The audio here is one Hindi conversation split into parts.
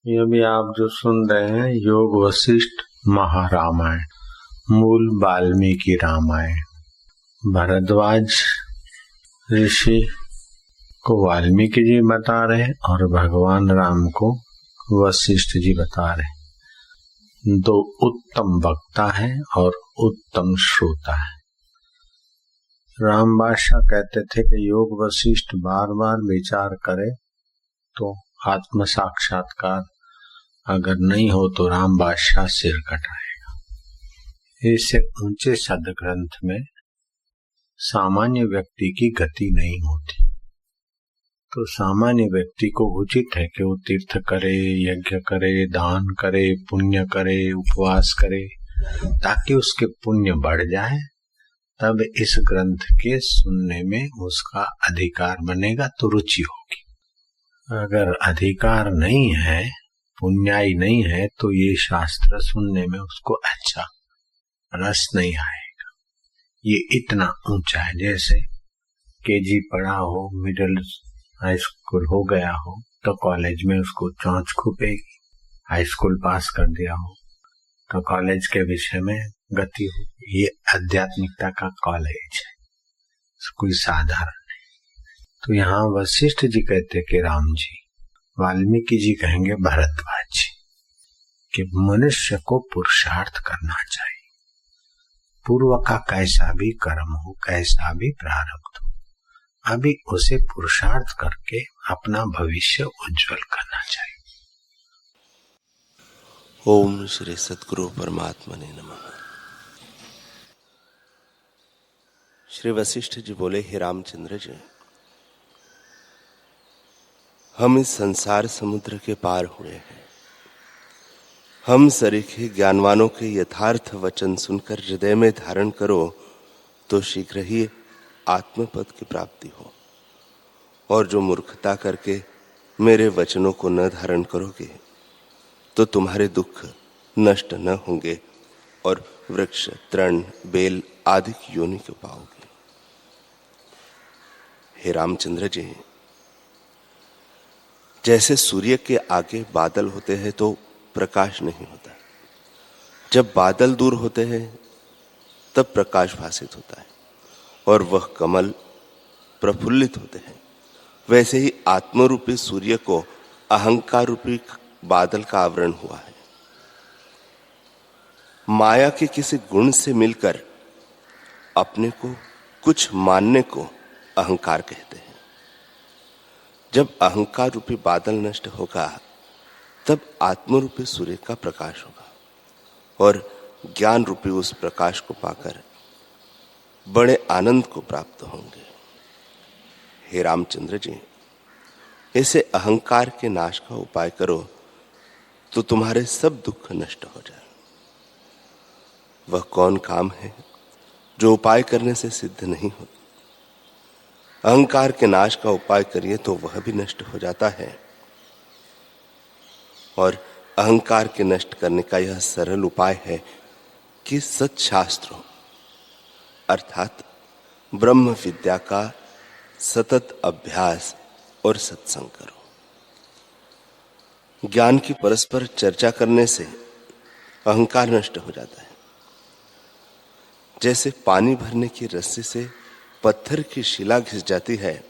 ये भी आप जो सुन रहे हैं योग वशिष्ठ महारामायण, मूल वाल्मीकि रामायण। भरद्वाज ऋषि को वाल्मीकि जी बता रहे और भगवान राम को वशिष्ठ जी बता रहे। दो उत्तम वक्ता है और उत्तम श्रोता है। राम बादशाह कहते थे कि योग वशिष्ठ बार बार विचार करे तो आत्म साक्षात्कार अगर नहीं हो तो राम बादशाह सिर कटाएगा। इससे ऊंचे सदग्रंथ में सामान्य व्यक्ति की गति नहीं होती। तो सामान्य व्यक्ति को उचित है कि वो तीर्थ करे, यज्ञ करे, दान करे, पुण्य करे, उपवास करे, ताकि उसके पुण्य बढ़ जाए। तब इस ग्रंथ के सुनने में उसका अधिकार बनेगा तो रुचि होगी। अगर अधिकार नहीं है, पुण्याई नहीं है, तो ये शास्त्र सुनने में उसको अच्छा रस नहीं आएगा। ये इतना ऊंचा है, जैसे केजी पढ़ा हो, मिडिल हाई स्कूल हो गया हो तो कॉलेज में उसको चोंच खुपेगी। हाई स्कूल पास कर दिया हो तो कॉलेज के विषय में गति हो। ये आध्यात्मिकता का कॉलेज है, कोई साधारण नहीं। तो यहाँ वशिष्ठ जी कहते कि राम जी, वाल्मीकि जी कहेंगे भरद्वाज जी कि मनुष्य को पुरुषार्थ करना चाहिए। पूर्व का कैसा भी कर्म हो, कैसा भी प्रारब्ध हो, अभी उसे पुरुषार्थ करके अपना भविष्य उज्जवल करना चाहिए। ओम श्री सद्गुरु परमात्मने नमः। श्री वशिष्ठ जी बोले, हे रामचंद्र जी, हम इस संसार समुद्र के पार हुए हैं। हम सरीखे ज्ञानवानों के यथार्थ वचन सुनकर हृदय में धारण करो तो शीघ्र ही आत्मपद की प्राप्ति हो, और जो मूर्खता करके मेरे वचनों को न धारण करोगे तो तुम्हारे दुख नष्ट न होंगे और वृक्ष, तृण, बेल आदि की योनि को पाओगे। हे रामचंद्र जी, जैसे सूर्य के आगे बादल होते हैं तो प्रकाश नहीं होता, जब बादल दूर होते हैं तब प्रकाश भासित होता है और वह कमल प्रफुल्लित होते हैं। वैसे ही आत्मरूपी सूर्य को अहंकार रूपी बादल का आवरण हुआ है। माया के किसी गुण से मिलकर अपने को कुछ मानने को अहंकार कहते हैं। जब अहंकार रूपी बादल नष्ट होगा तब आत्मरूपी सूर्य का प्रकाश होगा और ज्ञान रूपी उस प्रकाश को पाकर बड़े आनंद को प्राप्त होंगे। हे रामचंद्र जी, ऐसे अहंकार के नाश का उपाय करो तो तुम्हारे सब दुख नष्ट हो जाए। वह कौन काम है जो उपाय करने से सिद्ध नहीं होता? अहंकार के नाश का उपाय करिए तो वह भी नष्ट हो जाता है। और अहंकार के नष्ट करने का यह सरल उपाय है कि सत्शास्त्रों अर्थात ब्रह्म विद्या का सतत अभ्यास और सत्संग करो। ज्ञान की परस्पर चर्चा करने से अहंकार नष्ट हो जाता है। जैसे पानी भरने की रस्सी से पत्थर की शिला घिस जाती है,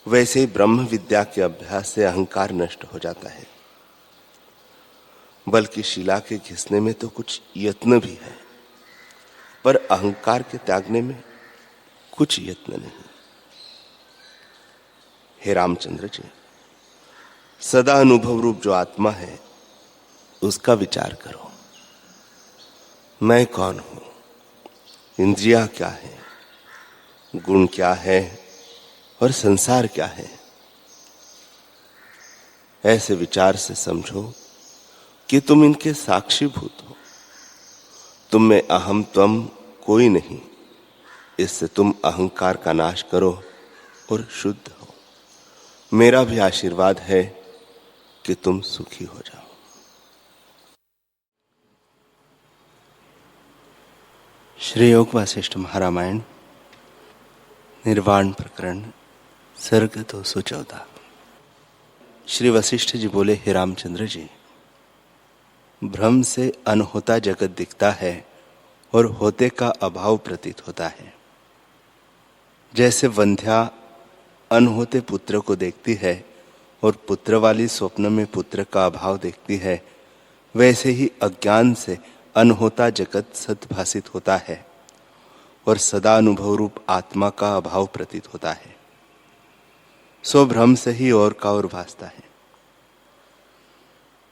वैसे ही ब्रह्म विद्या के अभ्यास से अहंकार नष्ट हो जाता है। बल्कि शिला के घिसने में तो कुछ यत्न भी है, पर अहंकार के त्यागने में कुछ यत्न नहीं। हे रामचंद्र जी, सदा अनुभव रूप जो आत्मा है उसका विचार करो। मैं कौन हूं, इंद्रियां क्या है, गुण क्या है और संसार क्या है। ऐसे विचार से समझो कि तुम इनके साक्षीभूत हो। तुम में अहम त्वम कोई नहीं। इससे तुम अहंकार का नाश करो और शुद्ध हो। मेरा भी आशीर्वाद है कि तुम सुखी हो जाओ। श्री योग वशिष्ठ महारामायण, निर्वाण प्रकरण, सर्ग 214। श्री वशिष्ठ जी बोले, हे रामचंद्र जी, भ्रम से अनहोता जगत दिखता है और होते का अभाव प्रतीत होता है। जैसे वंध्या अनहोते पुत्र को देखती है और पुत्र वाली स्वप्न में पुत्र का अभाव देखती है, वैसे ही अज्ञान से अनहोता जगत सद्भासित होता है और सदा अनुभव रूप आत्मा का अभाव प्रतीत होता है। सो भ्रम से ही और का और भासता है।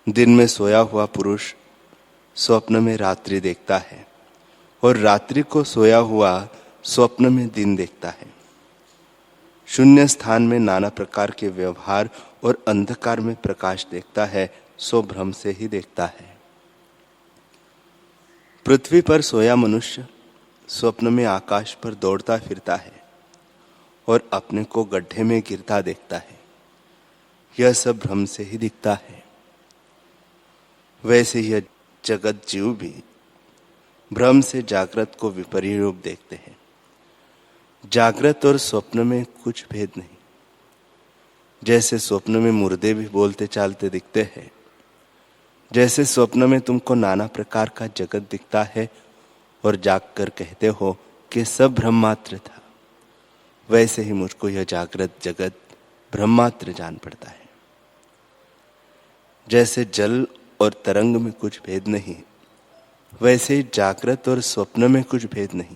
दिन में सोया हुआ पुरुष स्वप्न में रात्रि देखता है और रात्रि को सोया हुआ स्वप्न में दिन देखता है। शून्य स्थान में नाना प्रकार के व्यवहार और अंधकार में प्रकाश देखता है, सो भ्रम से ही देखता है। पृथ्वी पर सोया मनुष्य स्वप्न में आकाश पर दौड़ता फिरता है और अपने को गड्ढे में गिरता देखता है। यह सब भ्रम से ही दिखता है। वैसे यह जगत जीव भी भ्रम से जागृत को विपरीत रूप देखते हैं। जागृत और स्वप्न में कुछ भेद नहीं। जैसे स्वप्न में मुर्दे भी बोलते चालते दिखते हैं, जैसे स्वप्न में तुमको नाना प्रकार का जगत दिखता है और जागकर कहते हो कि सब भ्रम मात्र था, वैसे ही मुझको यह जागृत जगत भ्रम मात्र जान पड़ता है। जैसे जल और तरंग में कुछ भेद नहीं, वैसे ही जागृत और स्वप्न में कुछ भेद नहीं।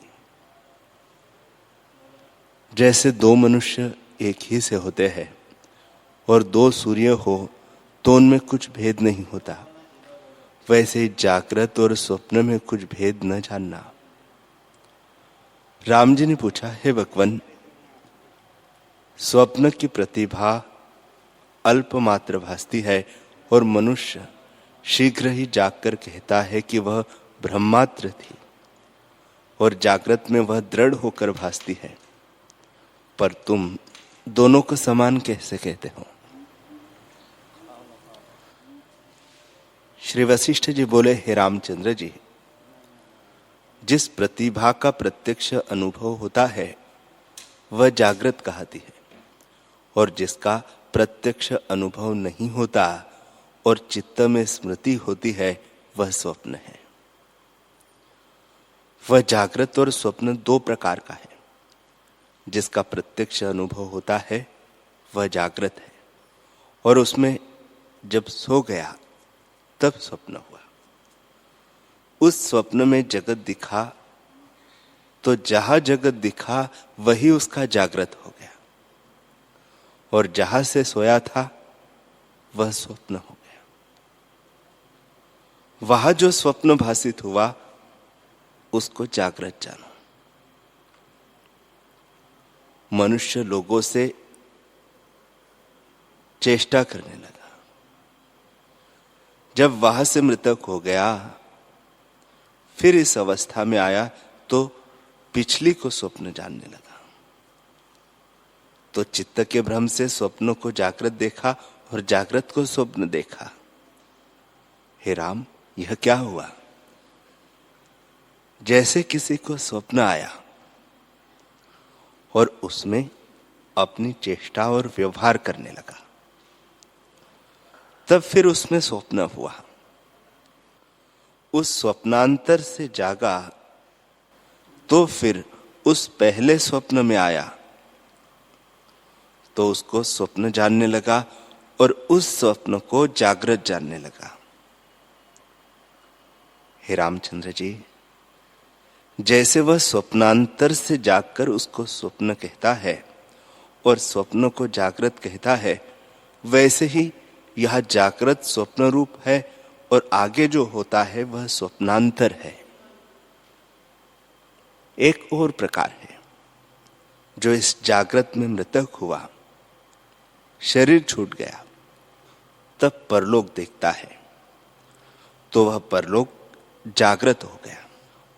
जैसे दो मनुष्य एक ही से होते हैं और दो सूर्य हो तो उनमें कुछ भेद नहीं होता, वैसे ही जागृत और स्वप्न में कुछ भेद न जानना। राम जी ने पूछा, हे भगवान, स्वप्न की प्रतिभा अल्प मात्र भासती है और मनुष्य शीघ्र ही जागकर कहता है कि वह ब्रह्मात्र थी और जागृत में वह दृढ़ होकर भासती है, पर तुम दोनों को समान कैसे कहते हो? श्री वशिष्ठ जी बोले, हे रामचंद्र जी, जिस प्रतिभा का प्रत्यक्ष अनुभव होता है वह जागृत कहती है और जिसका प्रत्यक्ष अनुभव नहीं होता और चित्त में स्मृति होती है वह स्वप्न है। वह जागृत और स्वप्न दो प्रकार का है। जिसका प्रत्यक्ष अनुभव होता है वह जागृत है और उसमें जब सो गया तब स्वप्न हुआ। उस स्वप्न में जगत दिखा तो जहां जगत दिखा वही उसका जागृत हो गया और जहां से सोया था वह स्वप्न हो गया। वहां जो स्वप्न भासित हुआ उसको जागृत जानो। मनुष्य लोगों से चेष्टा करने लगा। जब वहां से मृतक हो गया फिर इस अवस्था में आया तो पिछली को स्वप्न जानने लगा। तो चित्त के भ्रम से स्वप्नों को जागृत देखा और जागृत को स्वप्न देखा। हे राम, यह क्या हुआ? जैसे किसी को स्वप्न आया और उसमें अपनी चेष्टा और व्यवहार करने लगा, तब फिर उसमें स्वप्न हुआ। उस स्वप्नांतर से जागा तो फिर उस पहले स्वप्न में आया तो उसको स्वप्न जानने लगा और उस स्वप्न को जागृत जानने लगा। हे रामचंद्र जी, जैसे वह स्वप्नांतर से जागकर उसको स्वप्न कहता है और स्वप्न को जागृत कहता है, वैसे ही यह जागृत स्वप्न रूप है और आगे जो होता है वह स्वप्नांतर है। एक और प्रकार है, जो इस जागृत में मृतक हुआ, शरीर छूट गया, तब परलोक देखता है तो वह परलोक जागृत हो गया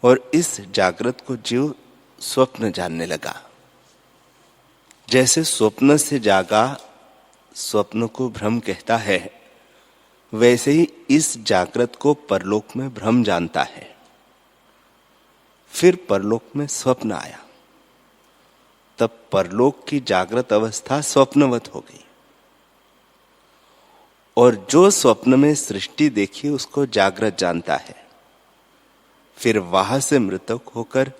और इस जागृत को जीव स्वप्न जानने लगा। जैसे स्वप्न से जागा स्वप्न को भ्रम कहता है, वैसे ही इस जागृत को परलोक में भ्रम जानता है। फिर परलोक में स्वप्न आया, तब परलोक की जागृत अवस्था स्वप्नवत हो गई और जो स्वप्न में सृष्टि देखी उसको जागृत जानता है, फिर वहां से मृतक होकर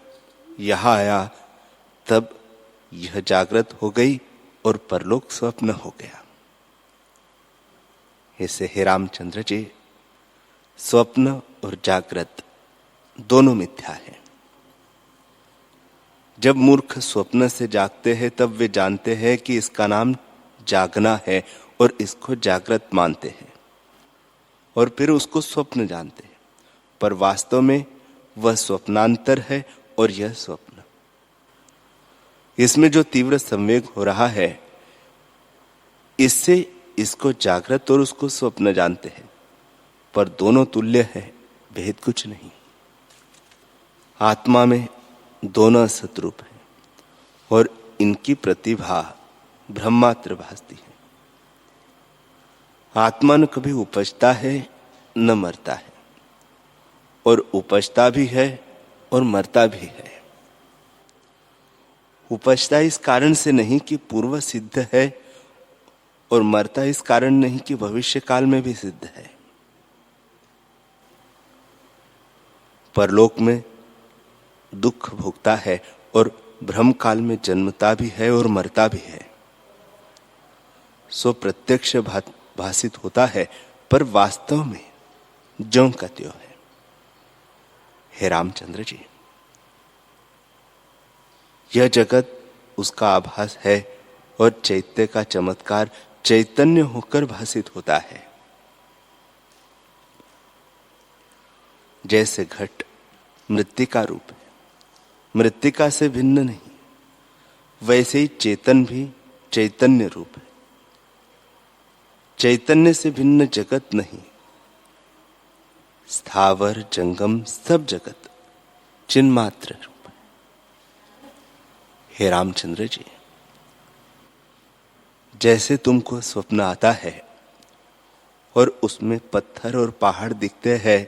यहां आया, तब यह जागृत हो गई और परलोक स्वप्न हो गया। ऐसे हे रामचंद्र जी, स्वप्न और जागृत दोनों मिथ्या है। जब मूर्ख स्वप्न से जागते हैं तब वे जानते हैं कि इसका नाम जागना है और इसको जागृत मानते हैं और फिर उसको स्वप्न जानते हैं, पर वास्तव में वह स्वप्नांतर है और यह स्वप्न। इसमें जो तीव्र संवेग हो रहा है, इससे इसको जागृत और उसको स्वप्न जानते हैं, पर दोनों तुल्य है, भेद कुछ नहीं। आत्मा में दोनों सतरूप है और इनकी प्रतिभा ब्रह्मात्र भासती है। आत्मा न कभी उपजता है न मरता है, और उपजता भी है और मरता भी है। उपजता इस कारण से नहीं कि पूर्व सिद्ध है, और मरता इस कारण नहीं कि भविष्य काल में भी सिद्ध है। परलोक में दुख भोगता है और ब्रह्म काल में जन्मता भी है और मरता भी है। सो प्रत्यक्ष भासित होता है, पर वास्तव में ज्यों का त्यों है। हे रामचंद्र जी, यह जगत उसका आभास है और चैत्य का चमत्कार चैतन्य होकर भासित होता है। जैसे घट मृत्तिका रूप है, मृत्तिका से भिन्न नहीं, वैसे ही चेतन भी चैतन्य रूप है। चैतन्य से भिन्न जगत नहीं। स्थावर जंगम सब जगत चिन्मात्र रूप है। हे रामचंद्र जी, जैसे तुमको स्वप्न आता है और उसमें पत्थर और पहाड़ दिखते हैं,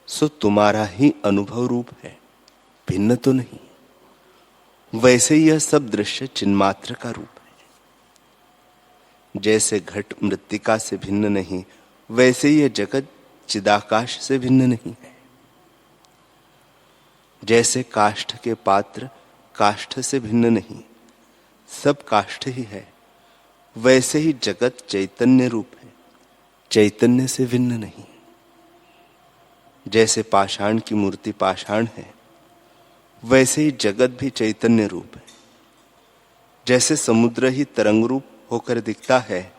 सो तुम्हारा ही अनुभव रूप है, भिन्न तो नहीं। वैसे यह सब दृश्य चिन्मात्र का रूप है। जैसे घट मृत्तिका से भिन्न नहीं, वैसे यह जगत चिदाकाश से भिन्न नहीं है। जैसे काष्ठ के पात्र काष्ठ से भिन्न नहीं, सब काष्ठ ही है, वैसे ही जगत चैतन्य रूप है, चैतन्य से भिन्न नहीं। जैसे पाषाण की मूर्ति पाषाण है, वैसे ही जगत भी चैतन्य रूप है। जैसे समुद्र ही तरंग रूप होकर दिखता है,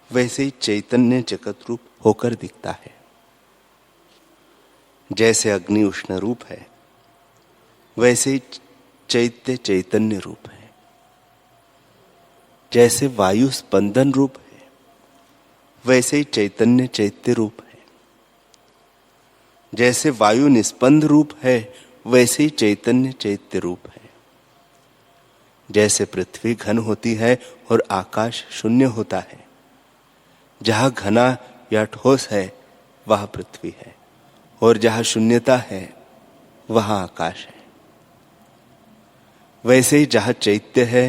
वैसे ही चैतन्य जगत रूप होकर दिखता है। जैसे अग्नि उष्ण रूप है, वैसे ही चैत्य चैतन्य रूप है। जैसे वायु स्पंदन रूप है, वैसे ही चैतन्य चैत्य रूप है। जैसे वायु निस्पंद रूप है, वैसे ही चैतन्य चैत्य रूप है। जैसे पृथ्वी घन होती है और आकाश शून्य होता है, जहां घना या ठोस है वह पृथ्वी है, और जहां शून्यता है वहां आकाश है। वैसे ही जहां चैत्य है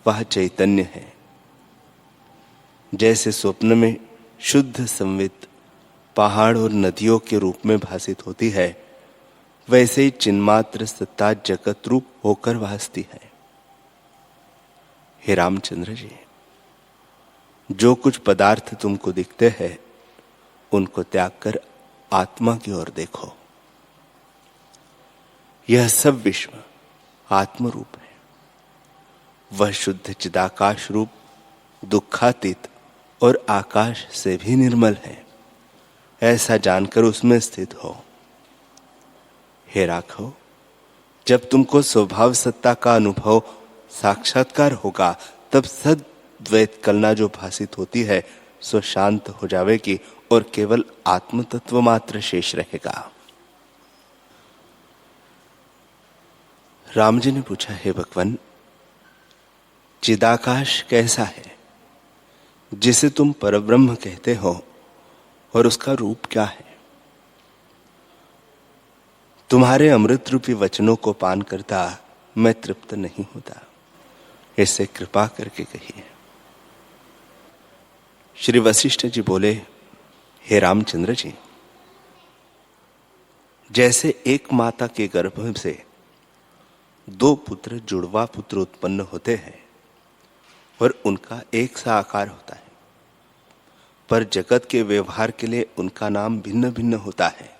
वह चैतन्य है। जैसे स्वप्न में शुद्ध संवित पहाड़ और नदियों के रूप में भासित होती है, वैसे ही चिन्मात्र सत्ता जगत रूप होकर भासती है। हे रामचंद्र जी, जो कुछ पदार्थ तुमको दिखते हैं, उनको त्याग कर आत्मा की ओर देखो। यह सब विश्व आत्म रूप है। वह शुद्ध चिदाकाश रूप, दुखातीत और आकाश से भी निर्मल है। ऐसा जानकर उसमें स्थित हो। हे राघव, जब तुमको स्वभाव सत्ता का अनुभव साक्षात्कार होगा, तब सद्वैत कलना जो भासित होती है सो शांत हो जाएगी और केवल आत्म तत्व मात्र शेष रहेगा। राम जी ने पूछा, हे भगवान, चिदाकाश कैसा है जिसे तुम परब्रह्म कहते हो, और उसका रूप क्या है? तुम्हारे अमृत रूपी वचनों को पान करता मैं तृप्त नहीं होता। इससे कृपा करके कहिए। श्री वशिष्ठ जी बोले, हे रामचंद्र जी, जैसे एक माता के गर्भ से दो पुत्र, जुड़वा पुत्र उत्पन्न होते हैं और उनका एक सा आकार होता है, पर जगत के व्यवहार के लिए उनका नाम भिन्न भिन्न होता है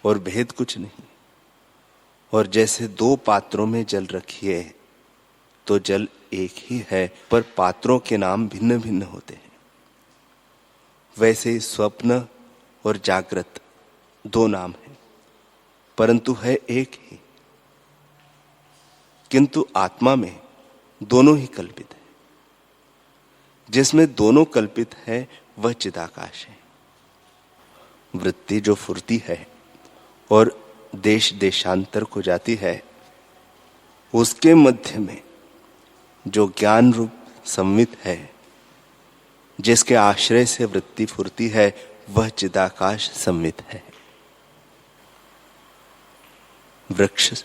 और भेद कुछ नहीं। और जैसे दो पात्रों में जल रखिए तो जल एक ही है, पर पात्रों के नाम भिन्न भिन्न होते हैं, वैसे ही स्वप्न और जागृत दो नाम हैं, परंतु है एक ही। किंतु आत्मा में दोनों ही कल्पित है। जिसमें दोनों कल्पित है वह चिदाकाश है। वृत्ति जो फुरती है और देश देशांतर को जाती है, उसके मध्य में जो ज्ञान रूप संवित है, जिसके आश्रय से वृत्ति फुरती है, वह चिदाकाश संवित है। वृक्ष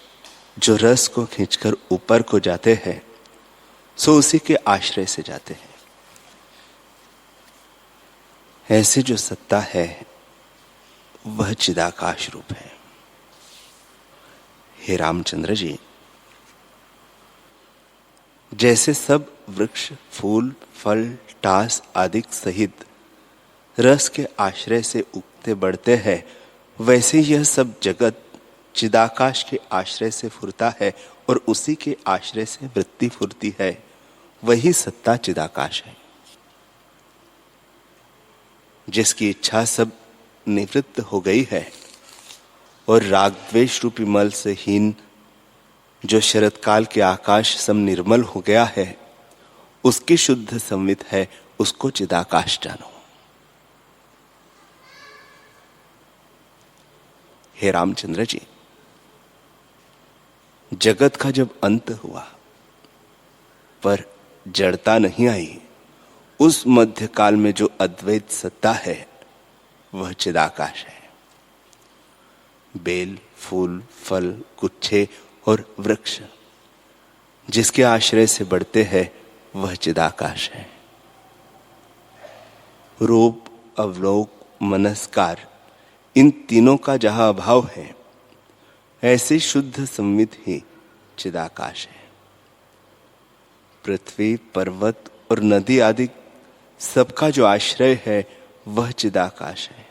जो रस को खींचकर ऊपर को जाते हैं, सो उसी के आश्रय से जाते हैं। ऐसी जो सत्ता है वह चिदाकाश रूप है। हे रामचंद्र जी, जैसे सब वृक्ष, फूल, फल, टास आदि सहित रस के आश्रय से उगते बढ़ते हैं, वैसे यह सब जगत चिदाकाश के आश्रय से फुरता है और उसी के आश्रय से वृत्ति फुरती है। वही सत्ता चिदाकाश है। जिसकी इच्छा सब निवृत्त हो गई है और राग द्वेष रूपी मल से हीन जो शरद काल के आकाश सम निर्मल हो गया है, उसकी शुद्ध संवित है, उसको चिदाकाश जानो। हे रामचंद्र जी, जगत का जब अंत हुआ पर जड़ता नहीं आई, उस मध्य काल में जो अद्वैत सत्ता है वह चिदाकाश है। बेल, फूल, फल, गुच्छे और वृक्ष जिसके आश्रय से बढ़ते हैं वह चिदाकाश है। रूप, अवलोक, मनस्कार, इन तीनों का जहां अभाव है, ऐसे शुद्ध संवित ही चिदाकाश है। पृथ्वी, पर्वत और नदी आदि सबका जो आश्रय है वह चिदाकाश है।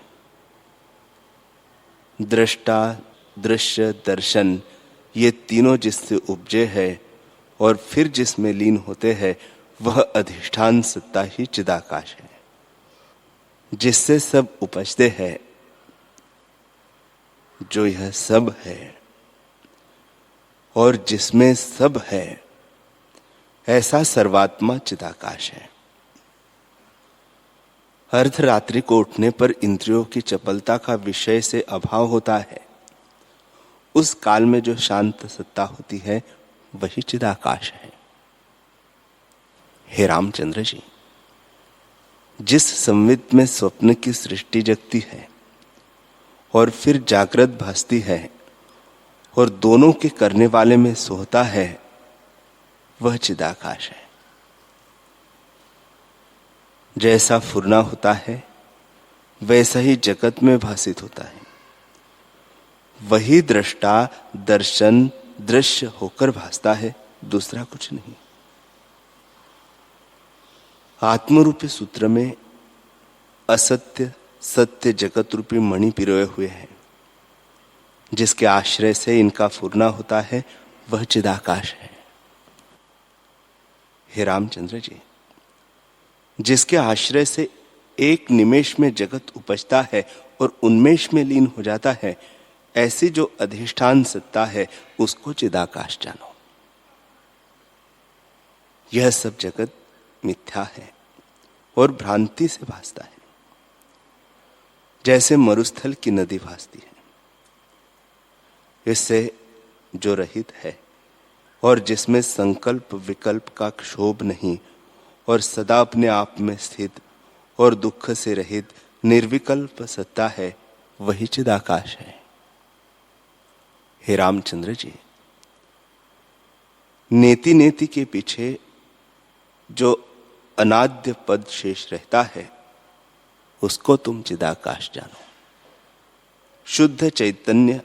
दृष्टा, दृश्य, दर्शन, ये तीनों जिससे उपजे है और फिर जिसमें लीन होते हैं, वह अधिष्ठान सत्ता ही चिदाकाश है। जिससे सब उपजते हैं, जो यह सब है और जिसमें सब है, ऐसा सर्वात्मा चिदाकाश है। अर्धरात्रि को उठने पर इंद्रियों की चपलता का विषय से अभाव होता है। उस काल में जो शांत सत्ता होती है वही चिदाकाश है। हे रामचंद्र जी, जिस संवित में स्वप्न की सृष्टि जगती है और फिर जागृत भासती है और दोनों के करने वाले में सोता है, वह चिदाकाश है। जैसा फुरना होता है वैसा ही जगत में भासित होता है। वही दृष्टा, दर्शन, दृश्य होकर भासता है, दूसरा कुछ नहीं। आत्मरूपी सूत्र में असत्य सत्य जगत रूपी मणि पिरोए हुए हैं। जिसके आश्रय से इनका फुरना होता है वह चिदाकाश है। हे रामचंद्र जी, जिसके आश्रय से एक निमेष में जगत उपजता है और उन्मेष में लीन हो जाता है, ऐसी जो अधिष्ठान सत्ता है उसको चिदाकाश जानो। यह सब जगत मिथ्या है और भ्रांति से भासता है। जैसे मरुस्थल की नदी भासती है, इससे जो रहित है और जिसमें संकल्प विकल्प का क्षोभ नहीं और सदा अपने आप में स्थित और दुख से रहित निर्विकल्प सत्ता है, वही चिदाकाश है। हे रामचंद्र जी, नेति नेति के पीछे जो अनाद्य पद शेष रहता है उसको तुम चिदाकाश जानो। शुद्ध चैतन्य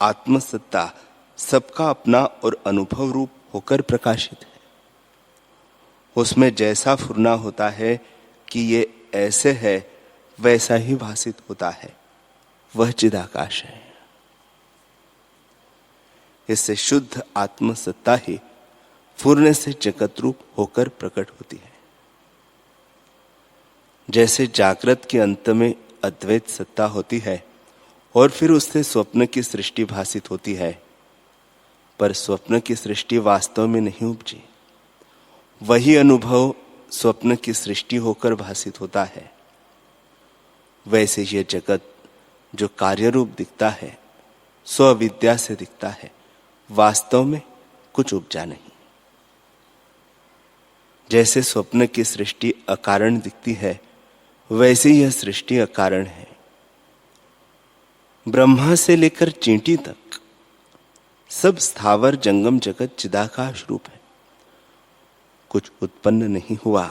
आत्मसत्ता सबका अपना और अनुभव रूप होकर प्रकाशित है। उसमें जैसा फुरना होता है कि ये ऐसे है वैसा ही भासित होता है, वह चिदाकाश है। इससे शुद्ध आत्मसत्ता ही फुरने से जगत रूप होकर प्रकट होती है। जैसे जागृत के अंत में अद्वैत सत्ता होती है और फिर उससे स्वप्न की सृष्टि भासित होती है, पर स्वप्न की सृष्टि वास्तव में नहीं उपजी, वही अनुभव स्वप्न की सृष्टि होकर भासित होता है। वैसे यह जगत जो कार्य रूप दिखता है, स्वविद्या से दिखता है, वास्तव में कुछ उपजा नहीं। जैसे स्वप्न की सृष्टि अकारण दिखती है, वैसे यह सृष्टि अकारण है। ब्रह्मा से लेकर चींटी तक सब स्थावर जंगम जगत चिदाकाश रूप है। कुछ उत्पन्न नहीं हुआ,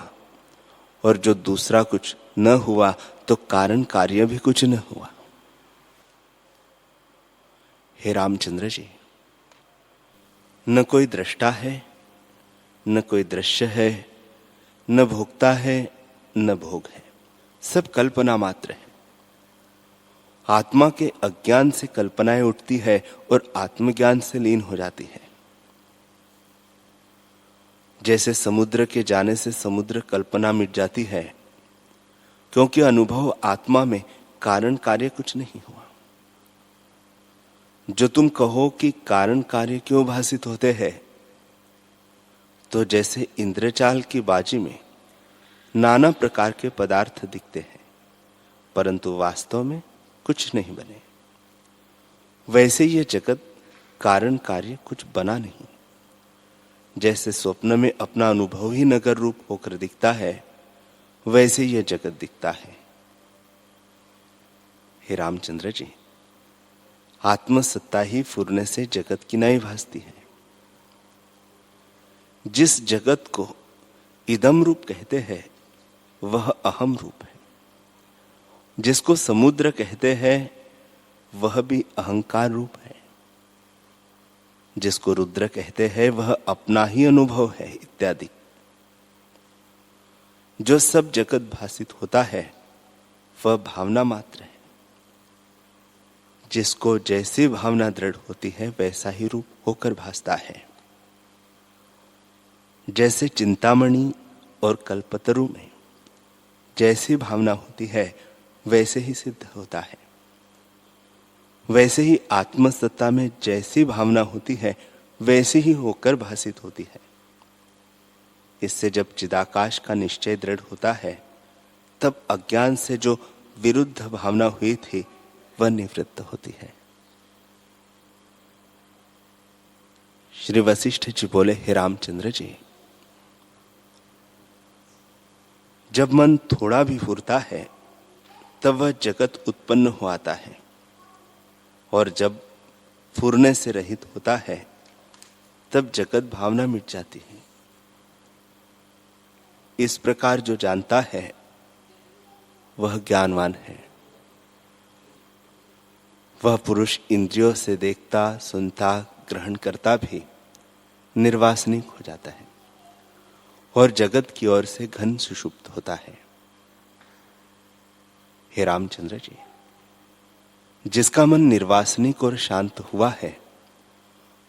और जो दूसरा कुछ न हुआ तो कारण कार्य भी कुछ न हुआ। हे रामचंद्र जी, न कोई दृष्टा है, न कोई दृश्य है, न भोक्ता है, न भोग है, सब कल्पना मात्र है। आत्मा के अज्ञान से कल्पनाएं उठती है और आत्मज्ञान से लीन हो जाती है। जैसे समुद्र के जाने से समुद्र कल्पना मिट जाती है, क्योंकि अनुभव आत्मा में कारण कार्य कुछ नहीं हुआ। जो तुम कहो कि कारण कार्य क्यों भासित होते हैं, तो जैसे इंद्रजाल की बाजी में नाना प्रकार के पदार्थ दिखते हैं, परंतु वास्तव में कुछ नहीं बने, वैसे यह जगत कारण कार्य कुछ बना नहीं। जैसे स्वप्न में अपना अनुभव ही नगर रूप होकर दिखता है, वैसे यह जगत दिखता है। हे रामचंद्र जी, आत्मसत्ता ही फुरने से जगत की नहीं भासती है। जिस जगत को इदम रूप कहते हैं, वह अहम रूप है। जिसको समुद्र कहते हैं, वह भी अहंकार रूप है। जिसको रुद्र कहते हैं, वह अपना ही अनुभव है, इत्यादि। जो सब जगत भासित होता है, वह भावना मात्र है। जिसको जैसी भावना दृढ़ होती है, वैसा ही रूप होकर भासता है। जैसे चिंतामणि और कल्पतरु में जैसी भावना होती है, वैसे ही सिद्ध होता है। वैसे ही आत्मसत्ता में जैसी भावना होती है, वैसी ही होकर भासित होती है। इससे जब चिदाकाश का निश्चय दृढ़ होता है, तब अज्ञान से जो विरुद्ध भावना हुई थी, वह निवृत्त होती है। श्री वशिष्ठ जी बोले, हे रामचंद्र जी, जब मन थोड़ा भी फुरता है, तब वह जगत उत्पन्न हो आता है, और जब फुरने से रहित होता है, तब जगत भावना मिट जाती है। इस प्रकार जो जानता है, वह ज्ञानवान है। वह पुरुष इंद्रियों से देखता, सुनता, ग्रहण करता भी निर्वासनिक हो जाता है और जगत की ओर से घन सुषुप्त होता है। हे रामचंद्र जी, जिसका मन निर्वासनिक और शांत हुआ है,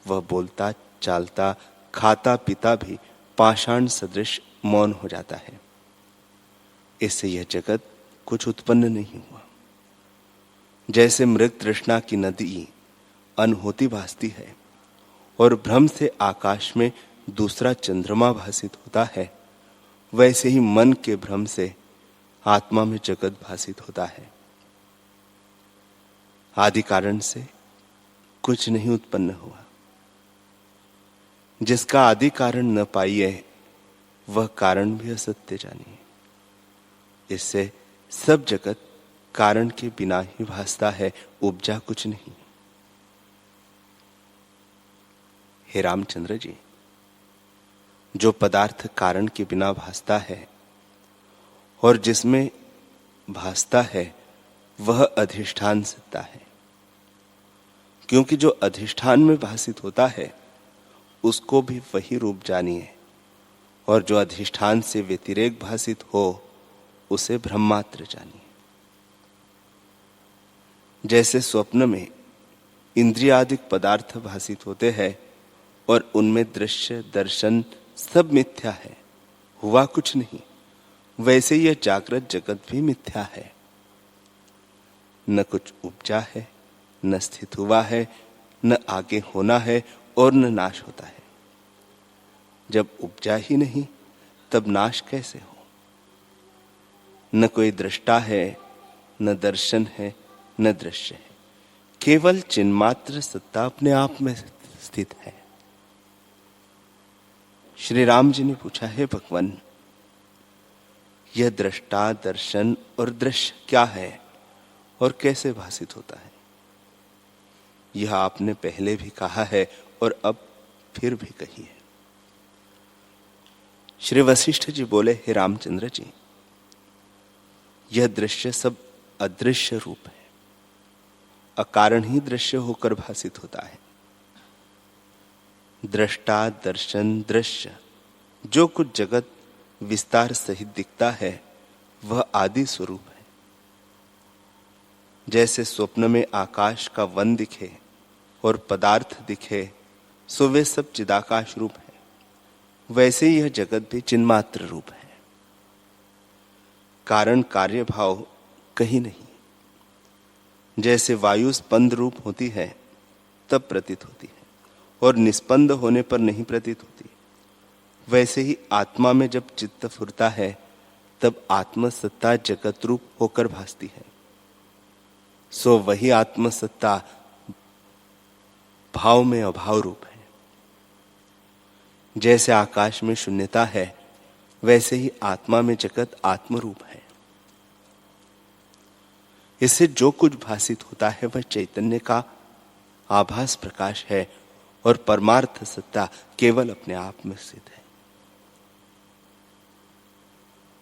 वह बोलता, चालता, खाता पीता भी पाषाण सदृश मौन हो जाता है। इससे यह जगत कुछ उत्पन्न नहीं हुआ। जैसे मृग तृष्णा की नदी अनहोती भासती है और भ्रम से आकाश में दूसरा चंद्रमा भासित होता है, वैसे ही मन के भ्रम से आत्मा में जगत भासित होता है। आदि कारण से कुछ नहीं उत्पन्न हुआ। जिसका आदि कारण न पाइए, वह कारण भी असत्य जानिए। इससे सब जगत कारण के बिना ही भासता है, उपजा कुछ नहीं। हे रामचंद्र जी, जो पदार्थ कारण के बिना भासता है, और जिसमें भासता है वह अधिष्ठान सत्ता है, क्योंकि जो अधिष्ठान में भासित होता है उसको भी वही रूप जानिए, और जो अधिष्ठान से व्यतिरेक भासित हो उसे ब्रह्मात्र जानिए। जैसे स्वप्न में इंद्रियादिक पदार्थ भासित होते हैं और उनमें दृश्य दर्शन सब मिथ्या है, हुआ कुछ नहीं, वैसे यह जागृत जगत भी मिथ्या है। न कुछ उपजा है, न स्थित हुआ है, न आगे होना है और न नाश होता है। जब उपजा ही नहीं तब नाश कैसे हो? न कोई दृष्टा है, न दर्शन है, न दृश्य है, केवल चिन्मात्र सत्ता अपने आप में स्थित है। श्री राम जी ने पूछा, है भगवान, यह दृष्टा दर्शन और दृश्य क्या है और कैसे भासित होता है? यह आपने पहले भी कहा है और अब फिर भी कही है। श्री वशिष्ठ जी बोले, हे रामचंद्र जी, यह दृश्य सब अदृश्य रूप है, अकारण ही दृश्य होकर भासित होता है। दृष्टा दर्शन दृश्य जो कुछ जगत विस्तार सहित दिखता है वह आदि स्वरूप है। जैसे स्वप्न में आकाश का वन दिखे और पदार्थ दिखे सो वे सब चिदाकाश रूप है, वैसे यह जगत भी चिन्मात्र रूप है। कारण कार्य भाव कहीं नहीं। जैसे वायु स्पंद रूप होती है तब प्रतीत होती है और निस्पंद होने पर नहीं प्रतीत होती, वैसे ही आत्मा में जब चित्त फुरता है तब आत्मसत्ता जगत रूप होकर भासती है। सो वही आत्मसत्ता भाव में अभाव रूप है। जैसे आकाश में शून्यता है वैसे ही आत्मा में जगत आत्मरूप है। इससे जो कुछ भासित होता है वह चैतन्य का आभास प्रकाश है और परमार्थ सत्ता केवल अपने आप में स्थित है।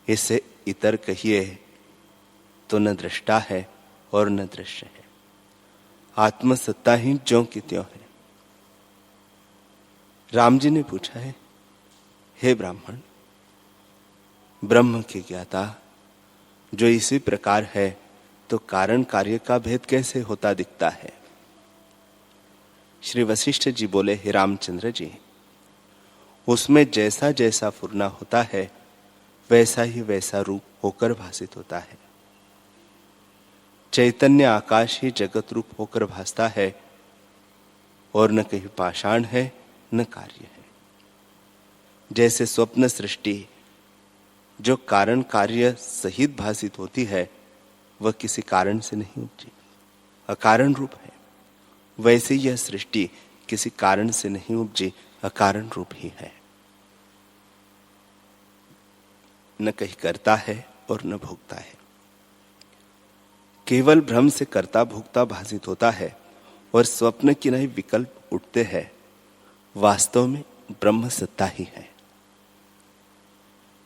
इससे इतर कहिए तो न दृष्टा है और न दृश्य है, आत्मसत्ता ही ज्यों की त्यों है। राम जी ने पूछा है, हे ब्राह्मण, ब्रह्म की ज्ञाता जो इसी प्रकार है तो कारण कार्य का भेद कैसे होता दिखता है? श्री वशिष्ठ जी बोले, हे रामचंद्र जी, उसमें जैसा जैसा फुरना होता है वैसा ही वैसा रूप होकर भासित होता है। चैतन्य आकाश ही जगत रूप होकर भासता है और न कहीं पाषाण है न कार्य है। जैसे स्वप्न सृष्टि जो कारण कार्य सहित भासित होती है वह किसी कारण से नहीं उपजी, अकारण रूप है, वैसे यह सृष्टि किसी कारण से नहीं उपजी, अकारण रूप ही है। न कहीं करता है और न भोगता है, केवल भ्रम से कर्ता भोक्ता भासित होता है और स्वप्न की नहीं विकल्प उठते हैं। वास्तव में ब्रह्म सत्ता ही है।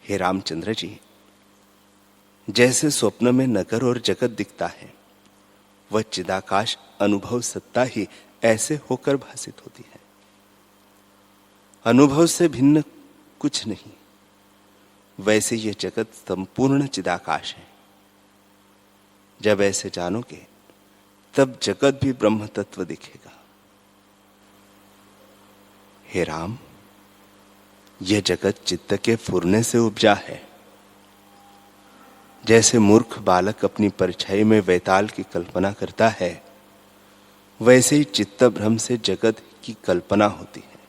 हे रामचंद्र जी, जैसे स्वप्न में नगर और जगत दिखता है वह चिदाकाश अनुभव सत्ता ही ऐसे होकर भासित होती है। अनुभव से भिन्न कुछ नहीं, वैसे यह जगत संपूर्ण चिदाकाश है। जब ऐसे जानोगे तब जगत भी ब्रह्म तत्व दिखेगा। हे राम, यह जगत चित्त के फुरने से उपजा है। जैसे मूर्ख बालक अपनी परछाई में वैताल की कल्पना करता है, वैसे ही चित्त भ्रम से जगत की कल्पना होती है,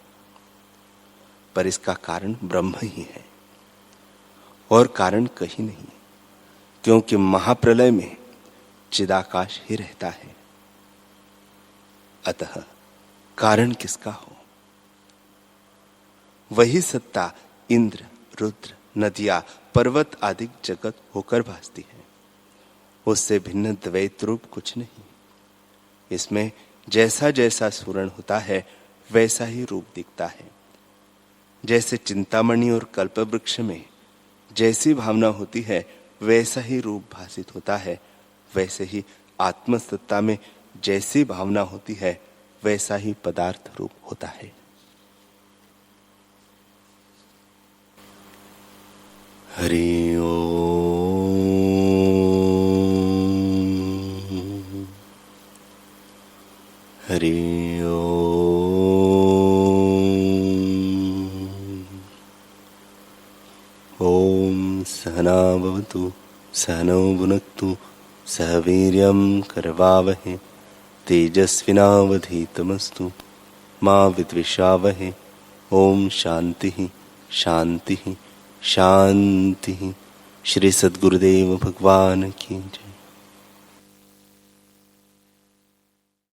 पर इसका कारण ब्रह्म ही है और कारण कहीं नहीं, क्योंकि महाप्रलय में चिदाकाश ही रहता है। अतः कारण किसका हो? वही सत्ता इंद्र, रुद्र, नदियां, पर्वत आदि जगत होकर भासती है। उससे भिन्न द्वैत रूप कुछ नहीं। इसमें जैसा जैसा स्फुरण होता है वैसा ही रूप दिखता है। जैसे चिंतामणि और कल्पवृक्ष में जैसी भावना होती है वैसा ही रूप भासित होता है, वैसे ही आत्मसत्ता में जैसी भावना होती है वैसा ही पदार्थ रूप होता है। हरि ओम। हरि ओम। सहना भवतु सहनौ भुनक्तु सह वीर्यं करवावहै तेजस्विनावधीतमस्तु मा विद्विषावहै। ओम शांति शांति शांति। श्री सद्गुरुदेव भगवान की जय।